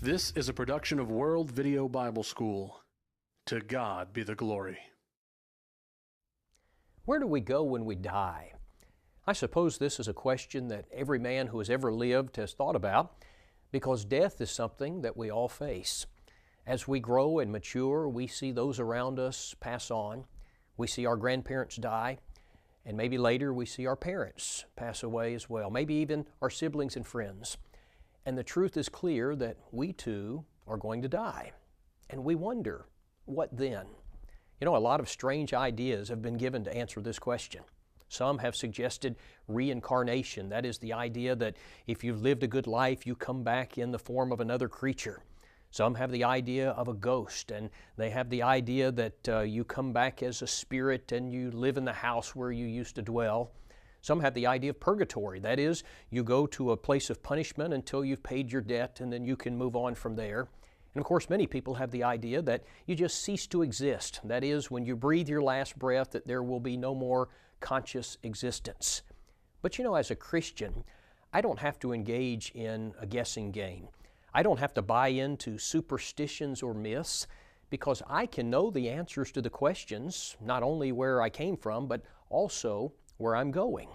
This is a production of World Video Bible School. To God be the glory. Where do we go when we die? I suppose this is a question that every man who has ever lived has thought about, because death is something that we all face. As we grow and mature, we see those around us pass on. We see our grandparents die, and maybe later we see our parents pass away as well, maybe even our siblings and friends. And the truth is clear that we too are going to die. And we wonder, what then? You know, a lot of strange ideas have been given to answer this question. Some have suggested reincarnation. That is the idea that if you've lived a good life, you come back in the form of another creature. Some have the idea of a ghost, and they have the idea that you come back as a spirit and you live in the house where you used to dwell. Some have the idea of purgatory. That is, you go to a place of punishment until you've paid your debt, and then you can move on from there. And of course, many people have the idea that you just cease to exist. That is, when you breathe your last breath, that there will be no more conscious existence. But you know, as a Christian, I don't have to engage in a guessing game. I don't have to buy into superstitions or myths, because I can know the answers to the questions, not only where I came from, but also where I'm going.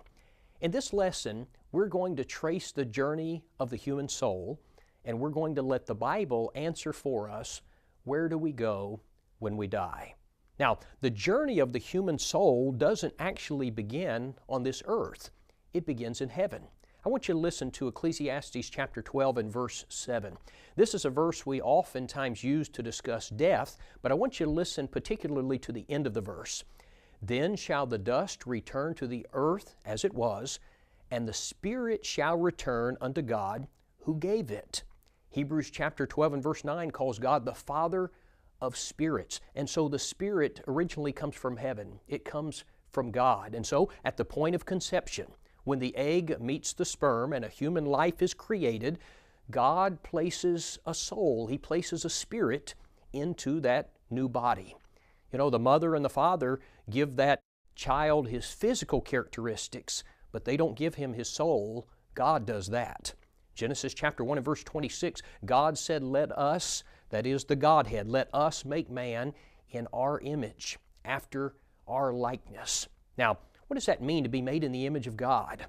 In this lesson, we're going to trace the journey of the human soul, and we're going to let the Bible answer for us, where do we go when we die? Now, the journey of the human soul doesn't actually begin on this earth. It begins in heaven. I want you to listen to Ecclesiastes chapter 12 and verse 7. This is a verse we oftentimes use to discuss death, but I want you to listen particularly to the end of the verse. Then shall the dust return to the earth as it was, and the spirit shall return unto God who gave it. Hebrews chapter 12 and verse 9 calls God the Father of spirits. And so the spirit originally comes from heaven. It comes from God. And so at the point of conception, when the egg meets the sperm and a human life is created, God places a soul, He places a spirit into that new body. You know, the mother and the father give that child his physical characteristics, but they don't give him his soul. God does that. Genesis chapter 1 and verse 26, God said, let us, that is the Godhead, let us make man in our image, after our likeness. Now, what does that mean to be made in the image of God?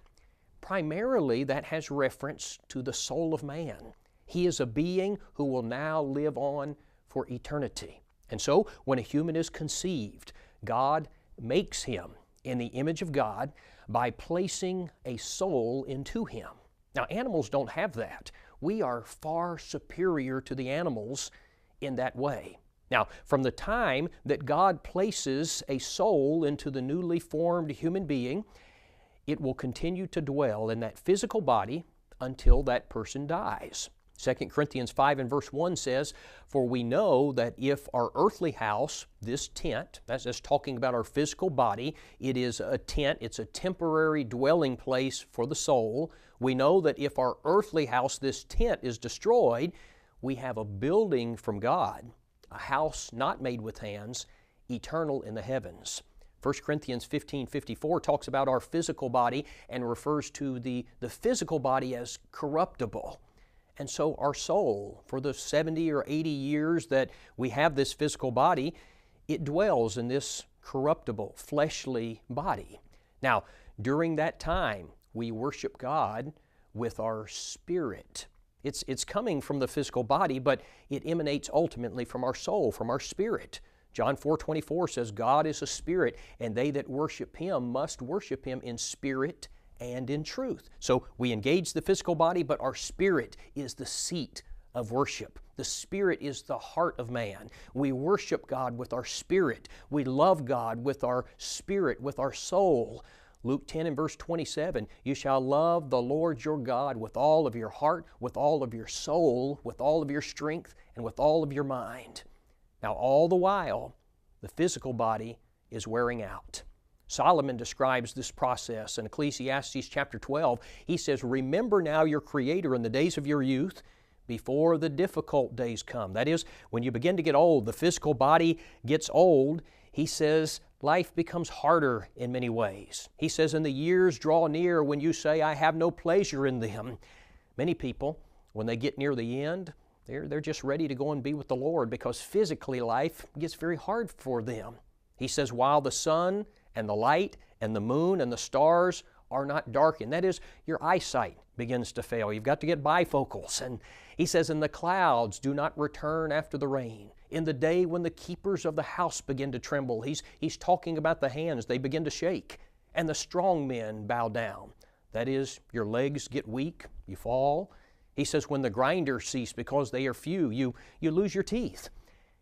Primarily, that has reference to the soul of man. He is a being who will now live on for eternity. And so, when a human is conceived, God makes him in the image of God by placing a soul into him. Now, animals don't have that. We are far superior to the animals in that way. Now, from the time that God places a soul into the newly formed human being, it will continue to dwell in that physical body until that person dies. 2 Corinthians 5 and verse 1 says, for we know that if our earthly house, this tent, that's talking about our physical body, it is a tent, it's a temporary dwelling place for the soul. We know that if our earthly house, this tent, is destroyed, we have a building from God, a house not made with hands, eternal in the heavens. 1 Corinthians 15:54 talks about our physical body and refers to the physical body as corruptible. And so our soul, for the 70 or 80 years that we have this physical body, it dwells in this corruptible, fleshly body. Now, during that time, we worship God with our spirit. It's coming from the physical body, but it emanates ultimately from our soul, from our spirit. John 4:24 says, God is a spirit, and they that worship Him must worship Him in spirit and in truth. So we engage the physical body, but our spirit is the seat of worship. The spirit is the heart of man. We worship God with our spirit. We love God with our spirit, with our soul. Luke 10 and verse 27, you shall love the Lord your God with all of your heart, with all of your soul, with all of your strength, and with all of your mind. Now, all the while, the physical body is wearing out. Solomon describes this process in Ecclesiastes chapter 12. He says, remember now your Creator in the days of your youth, before the difficult days come. That is, when you begin to get old, the physical body gets old. He says, life becomes harder in many ways. He says, and the years draw near when you say, I have no pleasure in them. Many people, when they get near the end, They're just ready to go and be with the Lord because physically life gets very hard for them. He says, while the sun and the light and the moon and the stars are not darkened. That is, your eyesight begins to fail. You've got to get bifocals. And he says, and the clouds do not return after the rain. In the day when the keepers of the house begin to tremble. He's talking about the hands. They begin to shake. And the strong men bow down. That is, your legs get weak. You fall. He says, when the grinders cease because they are few, you lose your teeth.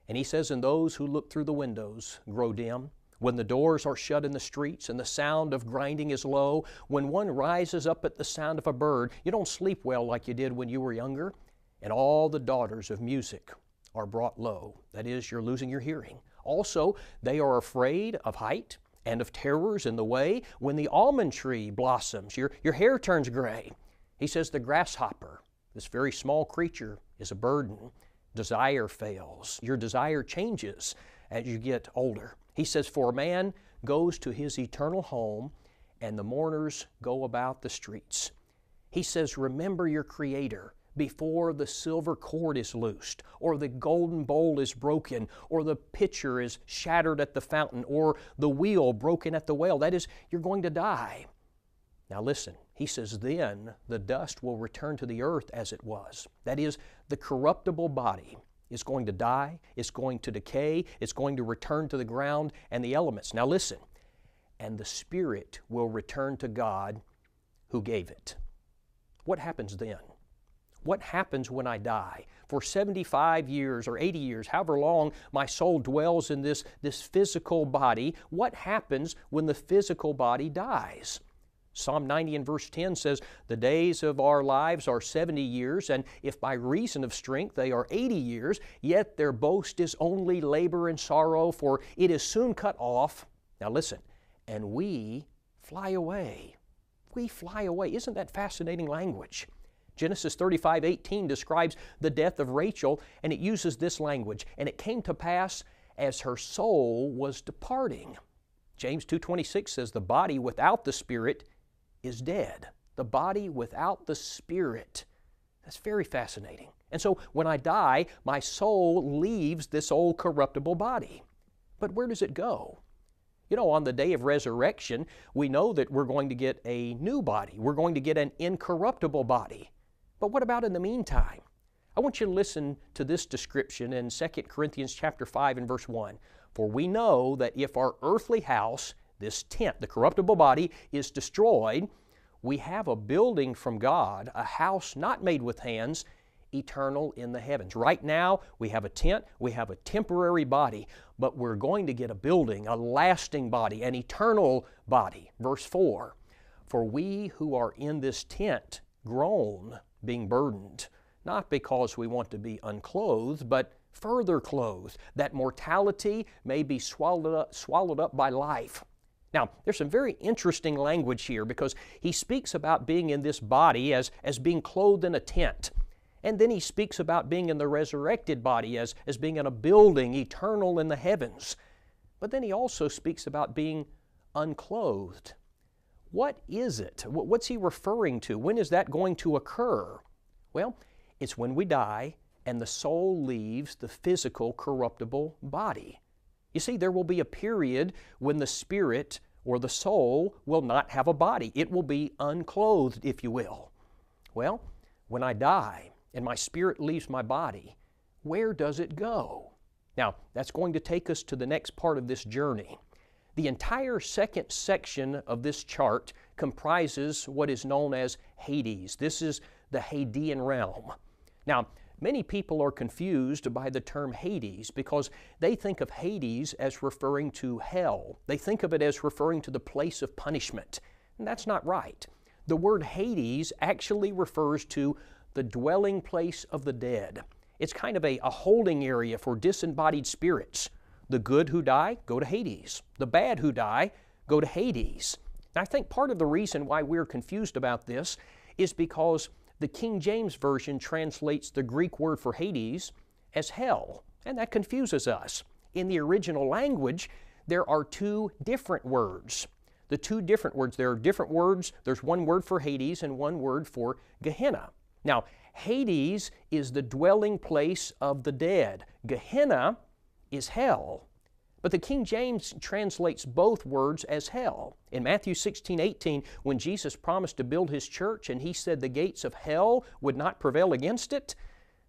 And he says, and those who look through the windows grow dim. When the doors are shut in the streets and the sound of grinding is low, when one rises up at the sound of a bird, you don't sleep well like you did when you were younger. And all the daughters of music are brought low. That is, you're losing your hearing. Also, they are afraid of height and of terrors in the way. When the almond tree blossoms, your hair turns gray. He says the grasshopper, this very small creature, is a burden. Desire fails. Your desire changes as you get older. He says, for a man goes to his eternal home, and the mourners go about the streets. He says, remember your Creator before the silver cord is loosed, or the golden bowl is broken, or the pitcher is shattered at the fountain, or the wheel broken at the well. That is, you're going to die. Now listen, he says, then the dust will return to the earth as it was. That is, the corruptible body is going to die, it's going to decay, it's going to return to the ground and the elements. Now listen, and the spirit will return to God who gave it. What happens then? What happens when I die? For 75 years or 80 years, however long my soul dwells in this physical body, what happens when the physical body dies? Psalm 90 and verse 10 says, the days of our lives are 70 years, and if by reason of strength they are 80 years, yet their boast is only labor and sorrow, for it is soon cut off. Now listen, and we fly away. We fly away. Isn't that fascinating language? Genesis 35:18 describes the death of Rachel, and it uses this language, and it came to pass as her soul was departing. James 2:26 says, the body without the spirit is dead. The body without the spirit. That's very fascinating. And so when I die, my soul leaves this old corruptible body. But where does it go? You know, on the day of resurrection, we know that we're going to get a new body. We're going to get an incorruptible body. But what about in the meantime? I want you to listen to this description in 2 Corinthians chapter 5 and verse 1. For we know that if our earthly house, this tent, the corruptible body, is destroyed, we have a building from God, a house not made with hands, eternal in the heavens. Right now, we have a tent, we have a temporary body, but we're going to get a building, a lasting body, an eternal body. Verse 4, for we who are in this tent groan, being burdened, not because we want to be unclothed, but further clothed, that mortality may be swallowed up by life. Now, there's some very interesting language here because he speaks about being in this body as being clothed in a tent. And then he speaks about being in the resurrected body as being in a building eternal in the heavens. But then he also speaks about being unclothed. What is it? What's he referring to? When is that going to occur? Well, it's when we die and the soul leaves the physical corruptible body. You see, there will be a period when the spirit or the soul will not have a body. It will be unclothed, if you will. Well, when I die and my spirit leaves my body, where does it go? Now, that's going to take us to the next part of this journey. The entire second section of this chart comprises what is known as Hades. This is the Hadean realm. Now, many people are confused by the term Hades because they think of Hades as referring to hell. They think of it as referring to the place of punishment. And that's not right. The word Hades actually refers to the dwelling place of the dead. It's kind of a holding area for disembodied spirits. The good who die go to Hades. The bad who die go to Hades. And I think part of the reason why we're confused about this is because the King James Version translates the Greek word for Hades as hell, and that confuses us. In the original language, there are two different words. The two different words, there are different words. There's one word for Hades and one word for Gehenna. Now, Hades is the dwelling place of the dead. Gehenna is hell. But the King James translates both words as hell. In Matthew 16:18, when Jesus promised to build His church and He said the gates of hell would not prevail against it,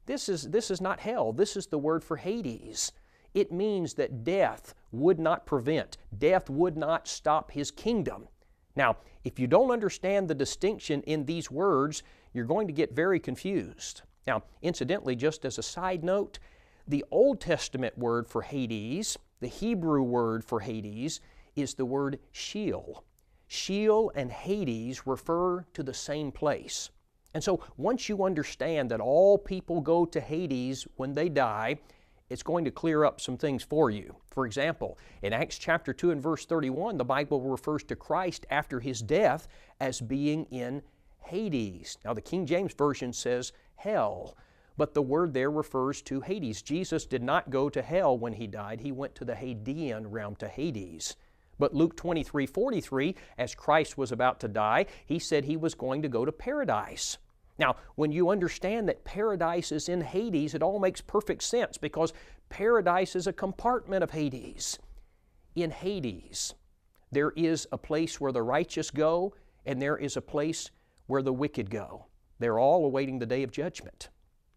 this is not hell. This is the word for Hades. It means that death would not prevent, death would not stop His kingdom. Now, if you don't understand the distinction in these words, you're going to get very confused. Now, incidentally, just as a side note, the Old Testament word for Hades, the Hebrew word for Hades, is the word Sheol. Sheol and Hades refer to the same place. And so once you understand that all people go to Hades when they die, it's going to clear up some things for you. For example, in Acts chapter 2 and verse 31, the Bible refers to Christ after His death as being in Hades. Now the King James Version says hell, but the word there refers to Hades. Jesus did not go to hell when He died. He went to the Hadean realm, to Hades. But Luke 23:43, as Christ was about to die, He said He was going to go to paradise. Now, when you understand that paradise is in Hades, it all makes perfect sense because paradise is a compartment of Hades. In Hades, there is a place where the righteous go, and there is a place where the wicked go. They're all awaiting the day of judgment.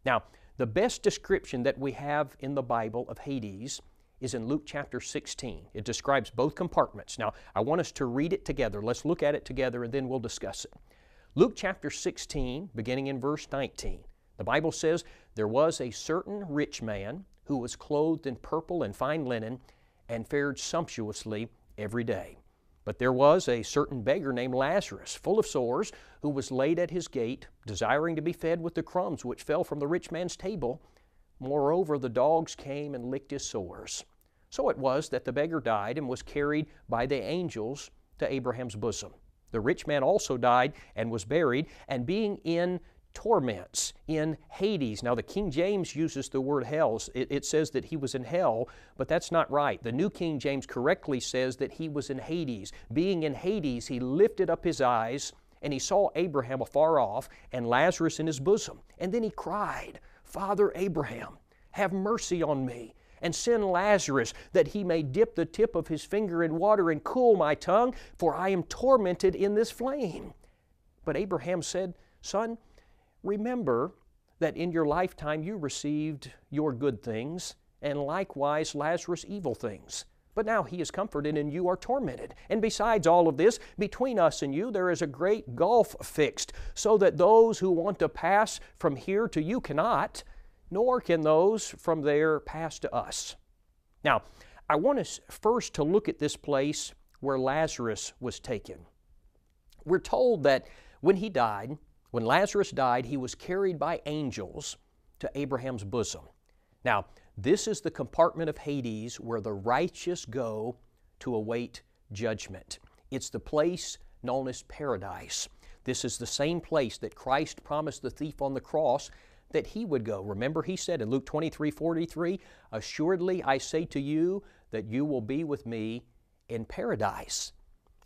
Now, the best description that we have in the Bible of Hades is in Luke chapter 16. It describes both compartments. Now, I want us to read it together. Let's look at it together and then we'll discuss it. Luke chapter 16, beginning in verse 19. The Bible says, "There was a certain rich man who was clothed in purple and fine linen and fared sumptuously every day. But there was a certain beggar named Lazarus, full of sores, who was laid at his gate, desiring to be fed with the crumbs which fell from the rich man's table. Moreover, the dogs came and licked his sores. So it was that the beggar died and was carried by the angels to Abraham's bosom. The rich man also died and was buried, and being in torments in Hades." Now the King James uses the word hell. It says that he was in hell, but that's not right. The New King James correctly says that he was in Hades. Being in Hades, he lifted up his eyes, and he saw Abraham afar off and Lazarus in his bosom. And then he cried, "Father Abraham, have mercy on me, and send Lazarus, that he may dip the tip of his finger in water and cool my tongue, for I am tormented in this flame." But Abraham said, "Son, remember that in your lifetime you received your good things, and likewise Lazarus evil things. But now he is comforted, and you are tormented. And besides all of this, between us and you there is a great gulf fixed, so that those who want to pass from here to you cannot, nor can those from there pass to us." Now, I want us first to look at this place where Lazarus was taken. We're told that when Lazarus died, he was carried by angels to Abraham's bosom. Now, this is the compartment of Hades where the righteous go to await judgment. It's the place known as paradise. This is the same place that Christ promised the thief on the cross that he would go. Remember, he said in Luke 23:43, "Assuredly I say to you that you will be with me in paradise."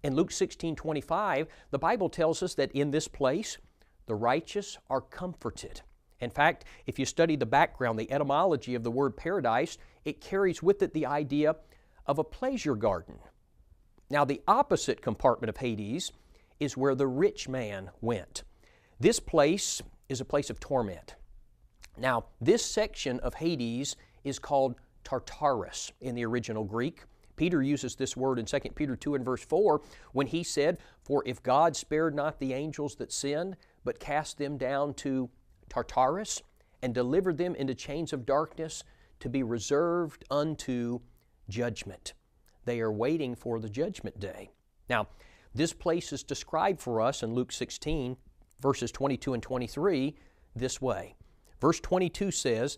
In Luke 16:25, the Bible tells us that in this place, the righteous are comforted. In fact, if you study the background, the etymology of the word paradise, it carries with it the idea of a pleasure garden. Now, the opposite compartment of Hades is where the rich man went. This place is a place of torment. Now, this section of Hades is called Tartarus in the original Greek. Peter uses this word in 2 Peter 2 and verse 4 when he said, "For if God spared not the angels that sinned, but cast them down to Tartarus and delivered them into chains of darkness to be reserved unto judgment." They are waiting for the judgment day. Now, this place is described for us in Luke 16, verses 22 and 23, this way. Verse 22 says,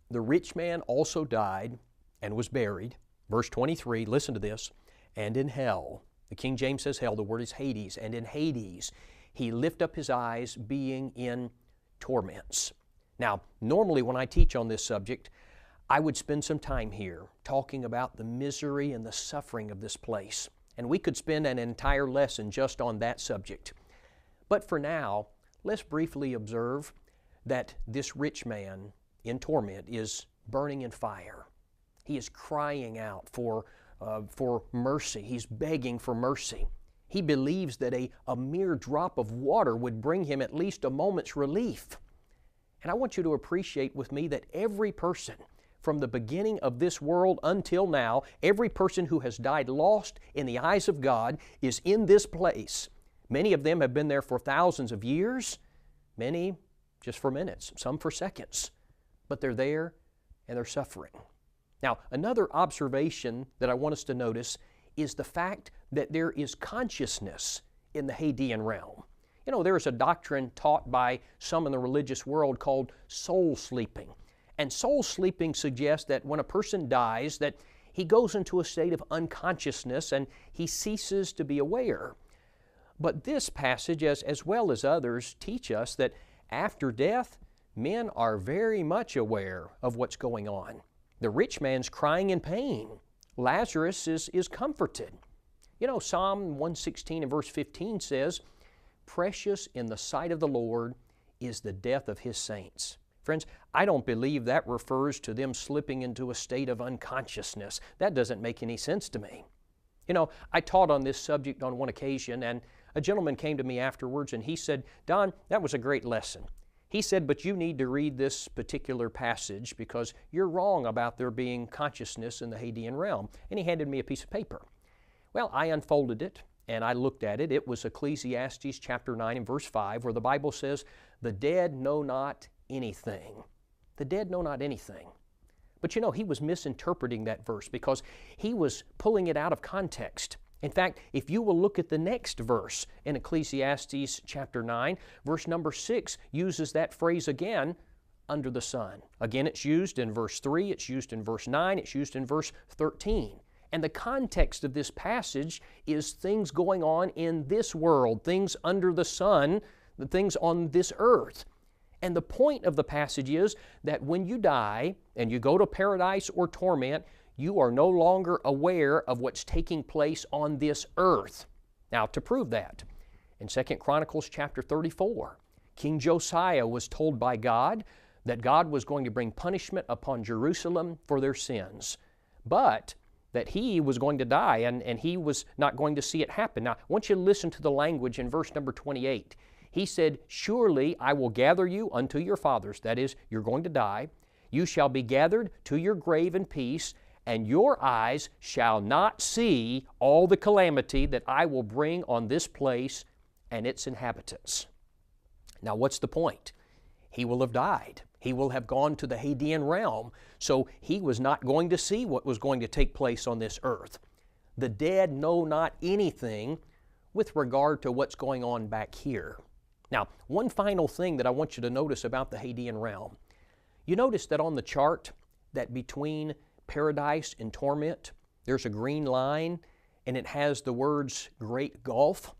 "The rich man also died and was buried." Verse 23, listen to this, "And in hell," the King James says hell, the word is Hades, "and in Hades he lift up his eyes, being in torments." Now, normally when I teach on this subject, I would spend some time here talking about the misery and the suffering of this place. And we could spend an entire lesson just on that subject. But for now, let's briefly observe that this rich man in torment is burning in fire. He is crying out for mercy. He's begging for mercy. He believes that a mere drop of water would bring him at least a moment's relief. And I want you to appreciate with me that every person from the beginning of this world until now, every person who has died lost in the eyes of God is in this place. Many of them have been there for thousands of years, many just for minutes, some for seconds. But they're there and they're suffering. Now, another observation that I want us to notice is the fact that there is consciousness in the Hadean realm. You know, there is a doctrine taught by some in the religious world called soul sleeping. And soul sleeping suggests that when a person dies, that he goes into a state of unconsciousness and he ceases to be aware. But this passage, as well as others, teach us that after death, men are very much aware of what's going on. The rich man's crying in pain. Lazarus is comforted. You know, Psalm 116 and verse 15 says, "Precious in the sight of the Lord is the death of His saints." Friends, I don't believe that refers to them slipping into a state of unconsciousness. That doesn't make any sense to me. You know, I taught on this subject on one occasion, and a gentleman came to me afterwards and he said, "Don, that was a great lesson." He said, "But you need to read this particular passage because you're wrong about there being consciousness in the Hadean realm." And he handed me a piece of paper. Well, I unfolded it and I looked at it. It was Ecclesiastes chapter 9 and verse 5, where the Bible says, "The dead know not anything." The dead know not anything. But you know, he was misinterpreting that verse because he was pulling it out of context. In fact, if you will look at the next verse in Ecclesiastes chapter 9, verse number 6 uses that phrase again, "under the sun." Again, it's used in verse 3, it's used in verse 9, it's used in verse 13. And the context of this passage is things going on in this world, things under the sun, the things on this earth. And the point of the passage is that when you die and you go to paradise or torment, you are no longer aware of what's taking place on this earth. Now, to prove that, in 2 Chronicles chapter 34, King Josiah was told by God that God was going to bring punishment upon Jerusalem for their sins, but that he was going to die and he was not going to see it happen. Now, I want you to listen to the language in verse number 28. He said, "Surely I will gather you unto your fathers." That is, you're going to die. "You shall be gathered to your grave in peace, and your eyes shall not see all the calamity that I will bring on this place and its inhabitants." Now, what's the point? He will have died. He will have gone to the Hadean realm, so he was not going to see what was going to take place on this earth. The dead know not anything with regard to what's going on back here. Now, one final thing that I want you to notice about the Hadean realm. You notice that on the chart that between paradise and torment, there's a green line and it has the words great gulf.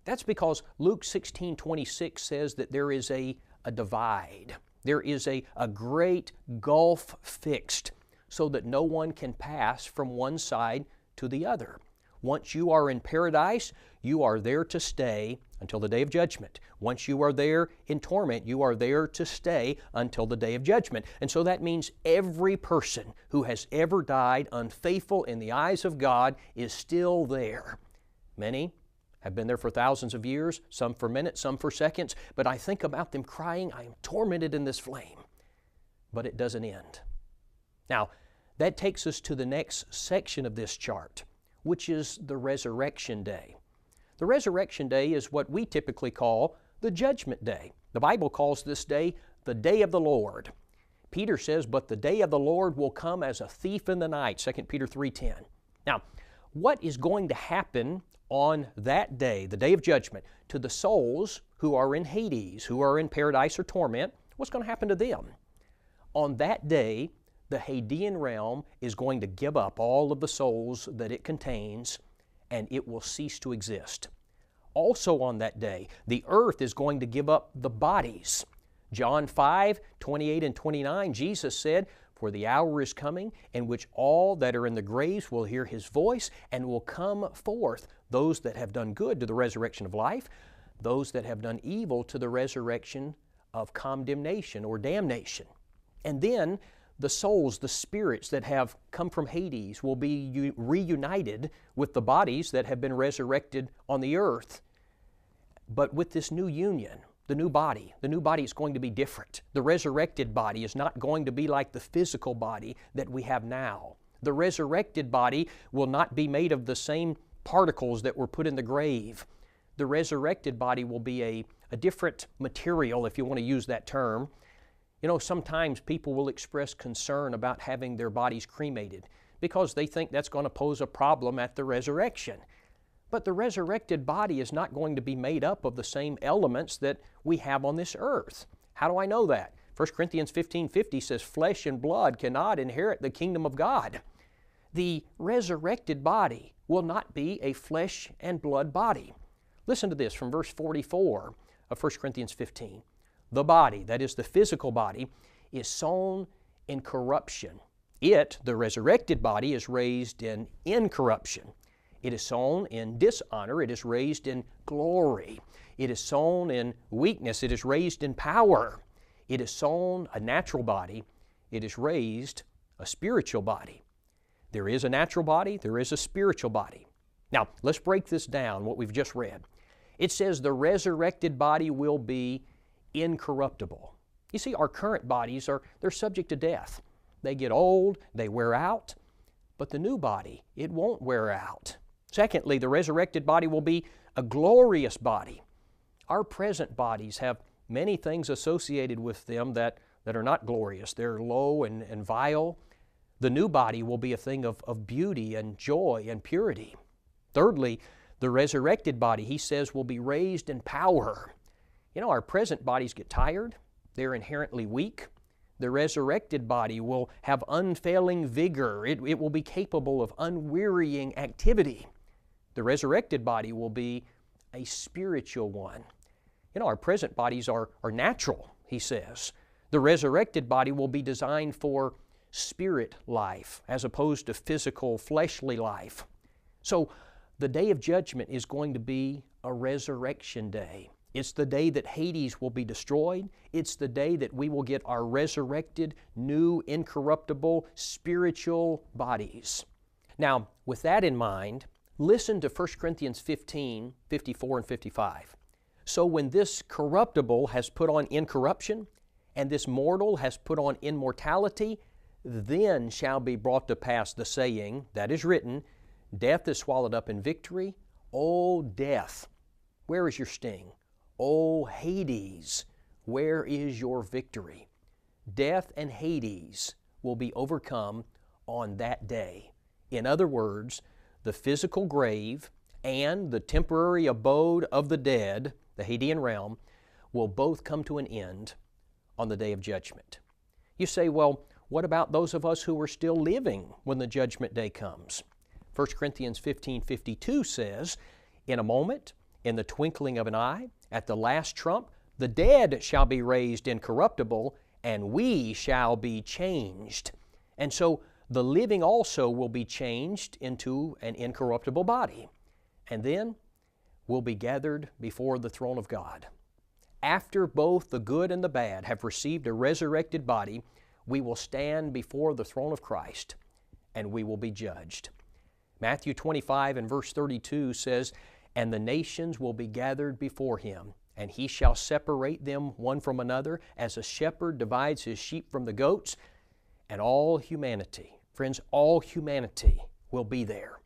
That's because Luke 16:26 says that there is a divide. There is a great gulf fixed so that no one can pass from one side to the other. Once you are in paradise, you are there to stay until the day of judgment. Once you are there in torment, you are there to stay until the day of judgment. And so that means every person who has ever died unfaithful in the eyes of God is still there. Many have been there for thousands of years, some for minutes, some for seconds, but I think about them crying, "I am tormented in this flame." But it doesn't end. Now, that takes us to the next section of this chart, which is the resurrection day. The resurrection day is what we typically call the judgment day. The Bible calls this day the day of the Lord. Peter says, "But the day of the Lord will come as a thief in the night," 2 Peter 3:10. Now, what is going to happen on that day, the day of judgment, to the souls who are in Hades, who are in paradise or torment? What's going to happen to them? On that day, the Hadean realm is going to give up all of the souls that it contains, and it will cease to exist. Also on that day, the earth is going to give up the bodies. John 5:28 and 29, Jesus said, "For the hour is coming in which all that are in the graves will hear His voice and will come forth, those that have done good to the resurrection of life, those that have done evil to the resurrection of condemnation or damnation. And then the souls, the spirits that have come from Hades will be reunited with the bodies that have been resurrected on the earth. But with this new union, the new body is going to be different. The resurrected body is not going to be like the physical body that we have now. The resurrected body will not be made of the same particles that were put in the grave. The resurrected body will be a different material, if you want to use that term. You know, sometimes people will express concern about having their bodies cremated because they think that's going to pose a problem at the resurrection. But the resurrected body is not going to be made up of the same elements that we have on this earth. How do I know that? 1 Corinthians 15:50 says, "Flesh and blood cannot inherit the kingdom of God." The resurrected body will not be a flesh and blood body. Listen to this from verse 44 of 1 Corinthians 15. The body, that is the physical body, is sown in corruption. It, the resurrected body, is raised in incorruption. It is sown in dishonor. It is raised in glory. It is sown in weakness. It is raised in power. It is sown a natural body. It is raised a spiritual body. There is a natural body. There is a spiritual body. Now, let's break this down, what we've just read. It says the resurrected body will be incorruptible. You see, our current bodies they're subject to death. They get old, they wear out, but the new body, it won't wear out. Secondly, the resurrected body will be a glorious body. Our present bodies have many things associated with them that are not glorious. They're low and vile. The new body will be a thing of beauty and joy and purity. Thirdly, the resurrected body, he says, will be raised in power. You know, our present bodies get tired. They're inherently weak. The resurrected body will have unfailing vigor. It will be capable of unwearying activity. The resurrected body will be a spiritual one. You know, our present bodies are natural, he says. The resurrected body will be designed for spirit life as opposed to physical, fleshly life. So the day of judgment is going to be a resurrection day. It's the day that Hades will be destroyed. It's the day that we will get our resurrected, new, incorruptible, spiritual bodies. Now, with that in mind, listen to 1 Corinthians 15, 54 and 55. So when this corruptible has put on incorruption, and this mortal has put on immortality, then shall be brought to pass the saying that is written, Death is swallowed up in victory. O death, where is your sting? O Hades, where is your victory? Death and Hades will be overcome on that day. In other words, the physical grave and the temporary abode of the dead, the Hadean realm, will both come to an end on the day of judgment. You say, well, what about those of us who are still living when the judgment day comes? 1 Corinthians 15:52 says, In a moment, in the twinkling of an eye, at the last trump, the dead shall be raised incorruptible, and we shall be changed. And so the living also will be changed into an incorruptible body, and then will be gathered before the throne of God. After both the good and the bad have received a resurrected body, we will stand before the throne of Christ, and we will be judged. Matthew 25 and verse 32 says, And the nations will be gathered before Him, and He shall separate them one from another, as a shepherd divides his sheep from the goats. And all humanity, friends, all humanity will be there.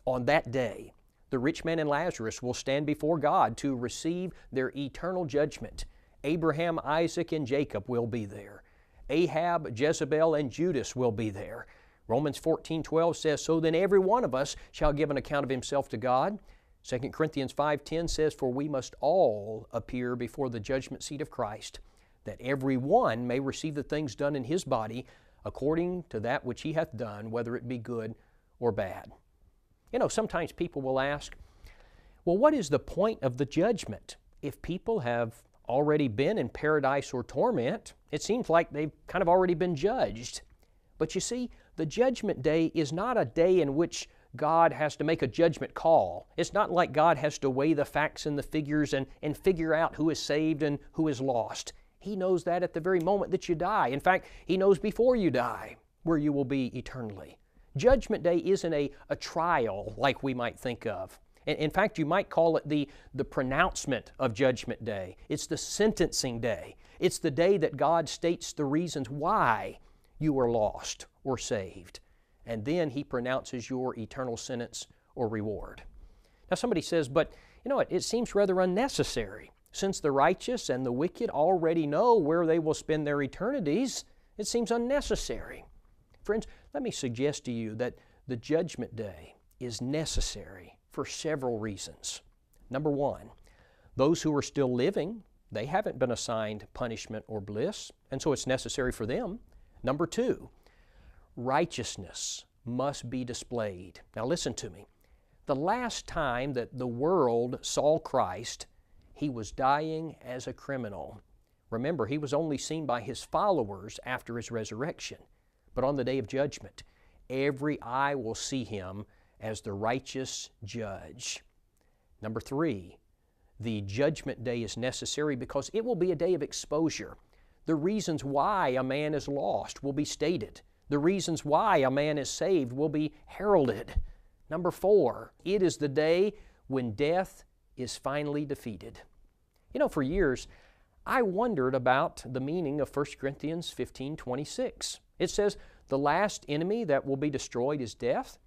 On that day, the rich man and Lazarus will stand before God to receive their eternal judgment. Abraham, Isaac, and Jacob will be there. Ahab, Jezebel, and Judas will be there. Romans 14:12 says, So then every one of us shall give an account of himself to God. 2 Corinthians 5:10 says, For we must all appear before the judgment seat of Christ, that every one may receive the things done in his body according to that which he hath done, whether it be good or bad. You know, sometimes people will ask, well, what is the point of the judgment? If people have already been in paradise or torment, it seems like they've kind of already been judged. But you see, the judgment day is not a day in which God has to make a judgment call. It's not like God has to weigh the facts and the figures and figure out who is saved and who is lost. He knows that at the very moment that you die. In fact, He knows before you die where you will be eternally. Judgment Day isn't a trial like we might think of. In fact, you might call it the pronouncement of Judgment Day. It's the sentencing day. It's the day that God states the reasons why you were lost or saved. And then He pronounces your eternal sentence or reward. Now somebody says, but you know what, it seems rather unnecessary. Since the righteous and the wicked already know where they will spend their eternities, it seems unnecessary. Friends, let me suggest to you that the Judgment Day is necessary for several reasons. Number one, those who are still living, they haven't been assigned punishment or bliss, and so it's necessary for them. Number two, righteousness must be displayed. Now listen to me. The last time that the world saw Christ, He was dying as a criminal. Remember, He was only seen by His followers after His resurrection. But on the day of judgment, every eye will see Him as the righteous judge. Number three, the Judgment Day is necessary because it will be a day of exposure. The reasons why a man is lost will be stated. The reasons why a man is saved will be heralded. Number four, it is the day when death is finally defeated. You know, for years, I wondered about the meaning of 1 Corinthians 15:26. It says, the last enemy that will be destroyed is death.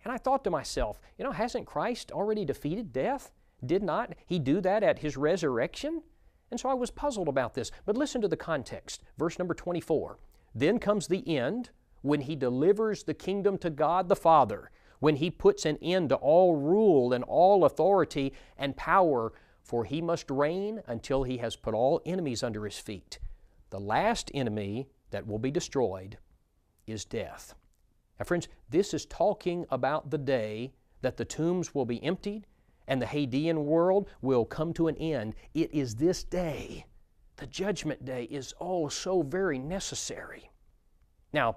And I thought to myself, you know, hasn't Christ already defeated death? Did not He do that at His resurrection? And so I was puzzled about this. But listen to the context. Verse number 24. Then comes the end when He delivers the kingdom to God the Father, when He puts an end to all rule and all authority and power, for He must reign until He has put all enemies under His feet. The last enemy that will be destroyed is death. Now friends, this is talking about the day that the tombs will be emptied and the Hadean world will come to an end. It is this day. The Judgment Day is oh so very necessary. Now,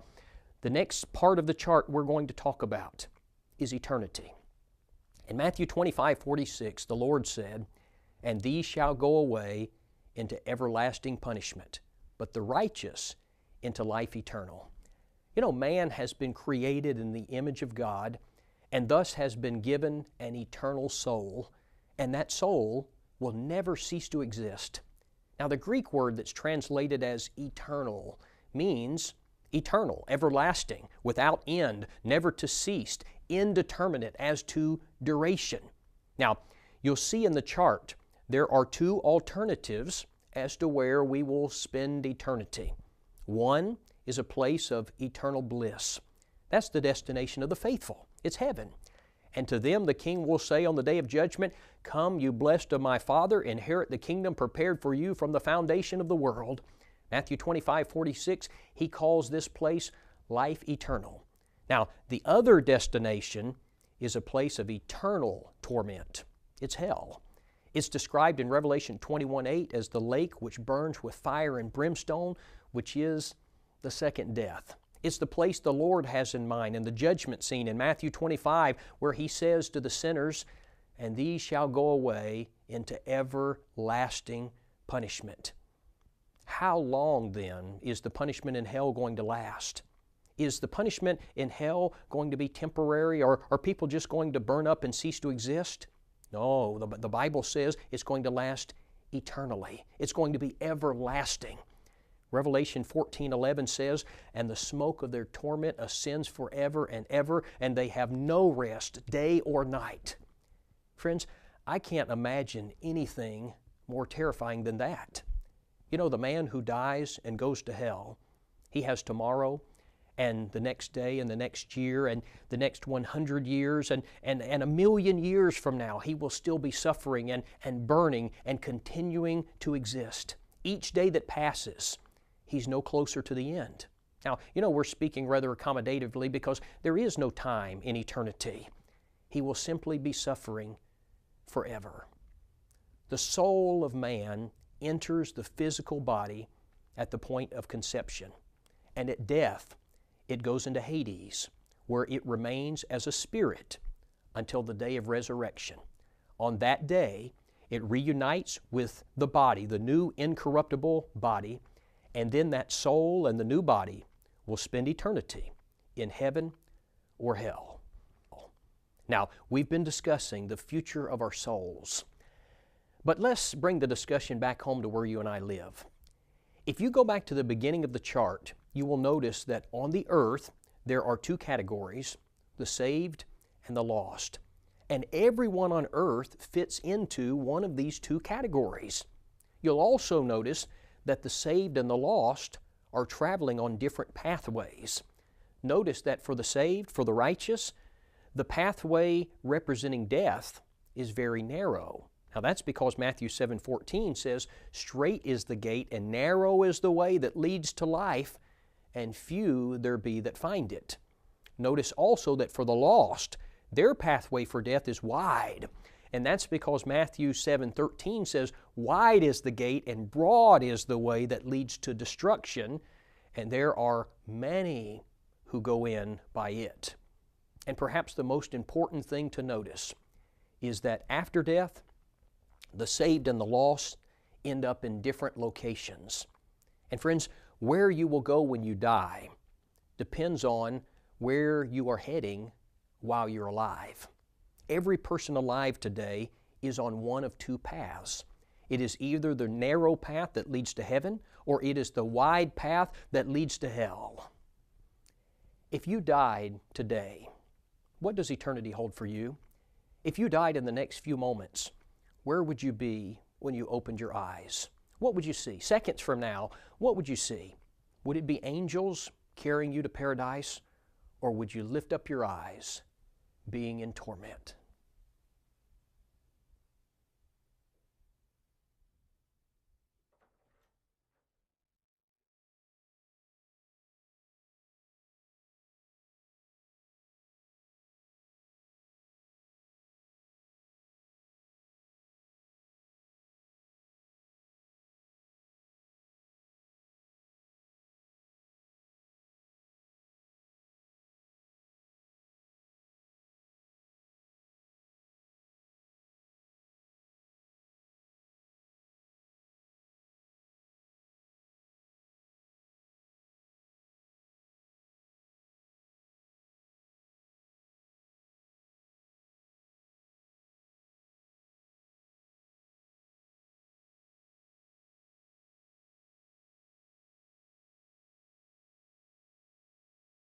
the next part of the chart we're going to talk about is eternity. In Matthew 25:46, the Lord said, "And these shall go away into everlasting punishment, but the righteous into life eternal." You know, man has been created in the image of God and thus has been given an eternal soul, and that soul will never cease to exist. Now, the Greek word that's translated as eternal means eternal, everlasting, without end, never to cease, indeterminate as to duration. Now, you'll see in the chart there are two alternatives as to where we will spend eternity. One is a place of eternal bliss. That's the destination of the faithful. It's heaven. And to them the King will say on the day of judgment, "Come, you blessed of my Father, inherit the kingdom prepared for you from the foundation of the world." Matthew 25:46, He calls this place life eternal. Now, the other destination is a place of eternal torment. It's hell. It's described in Revelation 21:8 as the lake which burns with fire and brimstone, which is the second death. It's the place the Lord has in mind in the judgment scene in Matthew 25, where He says to the sinners, "And these shall go away into everlasting punishment." How long then is the punishment in hell going to last? Is the punishment in hell going to be temporary, or are people just going to burn up and cease to exist? No, the Bible says it's going to last eternally. It's going to be everlasting. Revelation 14:11 says, "And the smoke of their torment ascends forever and ever, and they have no rest, day or night." Friends, I can't imagine anything more terrifying than that. You know, the man who dies and goes to hell, he has tomorrow and the next day and the next year and the next 100 years and a million years from now, he will still be suffering and burning and continuing to exist. Each day that passes, he's no closer to the end. Now, you know, we're speaking rather accommodatively because there is no time in eternity. He will simply be suffering forever. The soul of man enters the physical body at the point of conception, and at death, it goes into Hades, where it remains as a spirit until the day of resurrection. On that day, It reunites with the body, the new incorruptible body, and then that soul and the new body will spend eternity in heaven or hell. Now, we've been discussing the future of our souls, but let's bring the discussion back home to where you and I live. If you go back to the beginning of the chart, you will notice that on the earth there are two categories, the saved and the lost. And everyone on earth fits into one of these two categories. You'll also notice that the saved and the lost are traveling on different pathways. Notice that for the saved, for the righteous, the pathway representing death is very narrow. Now that's because Matthew 7:14 says, "Straight is the gate and narrow is the way that leads to life, and few there be that find it." Notice also that for the lost, their pathway for death is wide. And that's because Matthew 7:13 says, "Wide is the gate and broad is the way that leads to destruction, and there are many who go in by it." And perhaps the most important thing to notice is that after death, the saved and the lost end up in different locations. And friends, where you will go when you die depends on where you are heading while you're alive. Every person alive today is on one of two paths. It is either the narrow path that leads to heaven, or it is the wide path that leads to hell. If you died today, what does eternity hold for you? If you died in the next few moments, where would you be when you opened your eyes? What would you see? Seconds from now, what would you see? Would it be angels carrying you to paradise, or would you lift up your eyes being in torment?